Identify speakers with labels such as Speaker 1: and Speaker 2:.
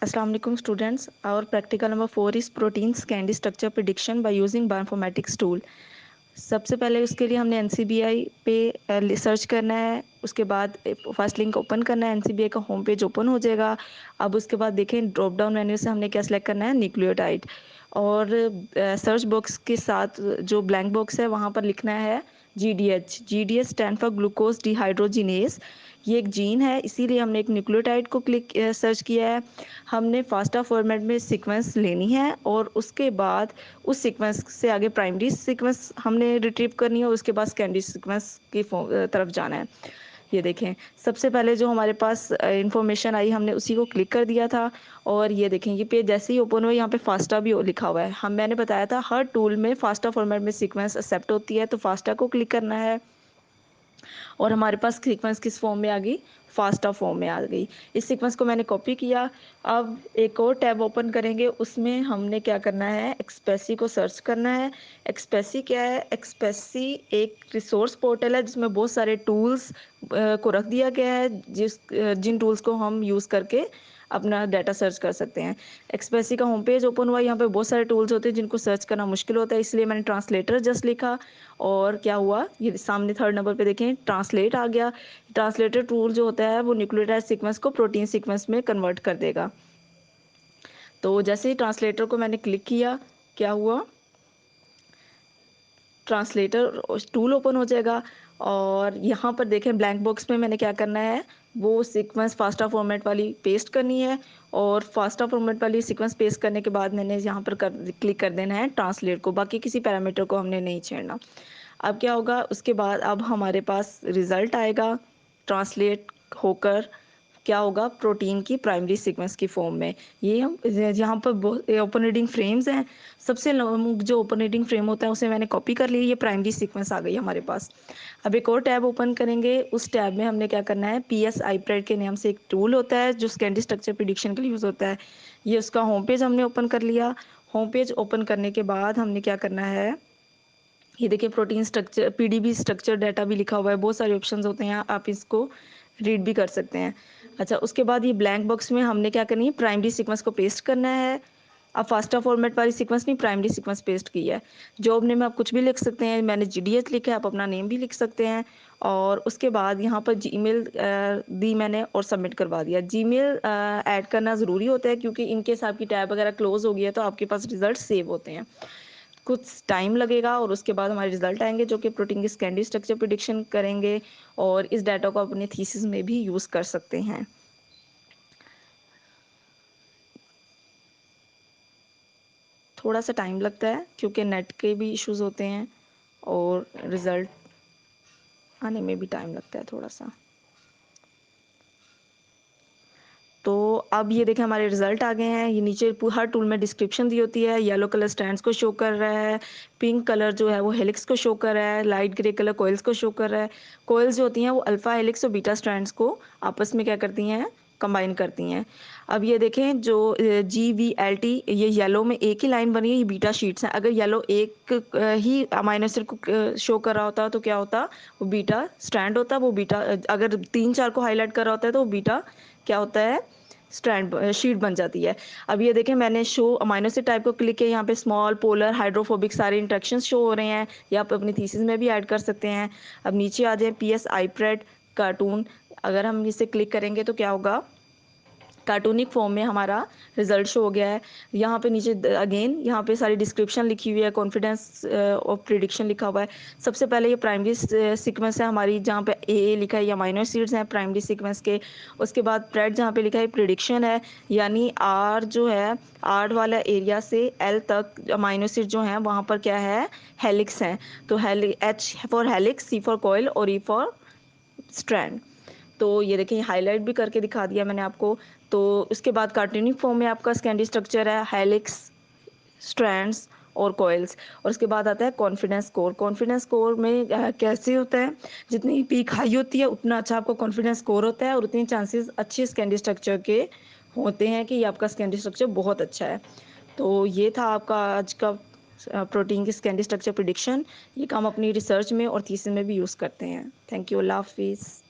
Speaker 1: Assalamu alaikum students. Our practical number 4 is proteins candy structure prediction by using bioinformatics tool. सबसे पहले उसके लिए हमने NCBI पे सर्च करना है। उसके बाद फर्स्ट लिंक ओपन करना है, NCBI का होम पेज ओपन हो जाएगा। अब उसके बाद देखें ड्रॉप डाउन मेन्यू से हमने क्या सिलेक्ट करना है, न्यूक्लियोटाइड। और सर्च बॉक्स के साथ जो ब्लैंक बॉक्स है वहाँ पर लिखना है GDH। GDH stand for glucose dehydrogenase. ये एक जीन है, इसीलिए हमने एक न्यूक्लियोटाइड को सर्च किया है। हमने फास्टा फॉर्मेट में सीक्वेंस लेनी है और उसके बाद उस सीक्वेंस से आगे प्राइमरी सीक्वेंस हमने रिट्रीव करनी है और उसके बाद सेकेंडरी सीक्वेंस की तरफ जाना है। ये देखें, सबसे पहले जो हमारे पास इंफॉर्मेशन आई हमने उसी को क्लिक कर दिया था। और ये देखें, ये पेज जैसे ही ओपन हुआ यहाँ पे फास्टा भी लिखा हुआ है। मैंने बताया था हर टूल में फास्टा फॉर्मेट में सीक्वेंस एक्सेप्ट होती है, तो फास्टा को क्लिक करना है और हमारे पास सीक्वेंस किस फॉर्म में आ गई, फास्टा फॉर्म में आ गई। इस सीक्वेंस को मैंने कॉपी किया। अब एक और टैब ओपन करेंगे, उसमें हमने क्या करना है, एक्सप्रेसी को सर्च करना है। एक्सप्रेसी क्या है, एक्सप्रेसी एक रिसोर्स पोर्टल है जिसमें बहुत सारे टूल्स को रख दिया गया है, जिन टूल्स को हम यूज़ करके अपना डाटा सर्च कर सकते हैं। एक्सप्रेसी का होम पेज ओपन हुआ, यहाँ पे बहुत सारे टूल्स होते हैं जिनको सर्च करना मुश्किल होता है, इसलिए मैंने ट्रांसलेटर जस्ट लिखा और क्या हुआ, ये सामने थर्ड नंबर पे देखें ट्रांसलेट आ गया। ट्रांसलेटर टूल जो होता है वो न्यूक्लियोटाइड सीक्वेंस को प्रोटीन सीक्वेंस में कन्वर्ट कर देगा। तो जैसे ही ट्रांसलेटर को मैंने क्लिक किया, क्या हुआ, ट्रांसलेटर टूल ओपन हो जाएगा। और यहाँ पर देखें ब्लैंक बॉक्स में मैंने क्या करना है, वो सीक्वेंस फास्टा फॉर्मेट वाली पेस्ट करनी है। और फास्टा फॉर्मेट वाली सीक्वेंस पेस्ट करने के बाद मैंने यहाँ पर क्लिक कर देना है ट्रांसलेट को, बाकी किसी पैरामीटर को हमने नहीं छेड़ना। अब क्या होगा, उसके बाद अब हमारे पास रिज़ल्ट आएगा ट्रांसलेट होकर, क्या होगा, प्रोटीन की प्राइमरी सीक्वेंस की फॉर्म में। ये हम यहाँ पर ओपन फ्रेम्स हैं, सबसे जो ओपन फ्रेम होता है उसे मैंने कॉपी कर लिया, ये प्राइमरी सीक्वेंस आ गई हमारे पास। अब एक और टैब ओपन करेंगे, उस टैब में हमने क्या करना है, PSIPRED के नाम से एक टूल होता है जो कैंडी स्ट्रक्चर प्रिडिक्शन के लिए यूज़ होता है। ये उसका होम पेज हमने ओपन कर लिया। होम पेज ओपन करने के बाद हमने क्या करना है, ये देखिए protein structure, PDB structure data भी लिखा हुआ है, बहुत सारे ऑप्शंस होते हैं, आप इसको रीड भी कर सकते हैं। अच्छा, उसके बाद ये ब्लैंक बॉक्स में हमने क्या करनी है, प्राइमरी सीक्वेंस को पेस्ट करना है। अब फास्टा फॉर्मेट वाली सीक्वेंस नहीं, प्राइमरी सीक्वेंस पेस्ट की है। जॉब नेम आप कुछ भी लिख सकते हैं, मैंने GDH लिखा है, आप अपना नेम भी लिख सकते हैं। और उसके बाद यहाँ पर जीमेल दी मैंने और सबमिट करवा दिया। जीमेल ऐड करना ज़रूरी होता है क्योंकि इनकेस आपकी टैब वगैरह क्लोज हो गई है तो आपके पास रिजल्ट सेव होते हैं। कुछ टाइम लगेगा और उसके बाद हमारे रिजल्ट आएंगे जो कि प्रोटीन की कैंडी स्ट्रक्चर प्रिडिक्शन करेंगे और इस डाटा को अपने थीसिस में भी यूज़ कर सकते हैं। थोड़ा सा टाइम लगता है क्योंकि नेट के भी इश्यूज होते हैं और रिज़ल्ट आने में भी टाइम लगता है थोड़ा सा। तो अब ये देखें हमारे रिजल्ट आ गए हैं। ये नीचे हर टूल में डिस्क्रिप्शन दी होती है। येलो कलर स्ट्रैंड्स को शो कर रहा है, पिंक कलर जो है वो हेलिक्स को शो कर रहा है, लाइट ग्रे कलर कोयल्स को शो कर रहा है। कोयल्स जो होती हैं वो अल्फा हेलिक्स और बीटा स्ट्रैंड्स को आपस में क्या करती हैं, कंबाइन करती हैं। अब ये देखें जो GVLT, ये येलो में एक ही लाइन बनी है, ये बीटा शीट्स हैं। अगर येलो एक ही अमाइनो एसिड को शो कर रहा होता तो क्या होता, वो बीटा स्ट्रैंड होता। वो बीटा अगर 3-4 को हाईलाइट कर रहा होता है तो वो बीटा क्या होता है, स्ट्रैंड शीट बन जाती है। अब ये देखें मैंने शो अमाइनो एसिड टाइप को क्लिक किया, यहाँ पे स्मॉल पोलर हाइड्रोफोबिक सारे इंट्रैक्शंस शो हो रहे हैं, या आप अपनी थीसिस में भी ऐड कर सकते हैं। अब नीचे आ जाए PSIPRED कार्टून, अगर हम इसे क्लिक करेंगे तो क्या होगा, कार्टूनिक फॉर्म में हमारा रिजल्ट शो हो गया है। यहाँ पे नीचे अगेन यहाँ पे सारी डिस्क्रिप्शन लिखी हुई है, कॉन्फिडेंस ऑफ प्रिडिक्शन लिखा हुआ है। सबसे पहले ये प्राइमरी सीक्वेंस है हमारी, जहाँ पे AA लिखा है, ये अमाइनो एसिड्स हैं प्राइमरी सीक्वेंस के। उसके बाद प्रेड जहाँ पे लिखा है प्रिडिक्शन है, यानी R जो है, R वाला एरिया से L तक अमाइनो एसिड जो हैं वहाँ पर क्या है, हेलिक्स हैं। तो H for helix, C for coil और E फॉर स्ट्रैंड। तो ये देखिए हाईलाइट भी करके दिखा दिया मैंने आपको। तो उसके बाद कार्टूनिक फॉर्म में आपका कैंडी स्ट्रक्चर है, हेलिक्स, स्ट्रैंड्स और कॉइल्स। और उसके बाद आता है कॉन्फिडेंस स्कोर। कॉन्फिडेंस स्कोर में कैसे होता है, जितनी पीक हाई होती है उतना अच्छा आपका कॉन्फिडेंस स्कोर होता है और उतनी चांसेस अच्छे कैंडी स्ट्रक्चर के होते हैं कि आपका कैंडी स्ट्रक्चर बहुत अच्छा है। तो ये था आपका आज का प्रोटीन की कैंडी स्ट्रक्चर प्रिडिक्शन। ये काम अपनी रिसर्च में और थीसिस में भी यूज़ करते हैं। थैंक यू, अल्लाह हाफिज़।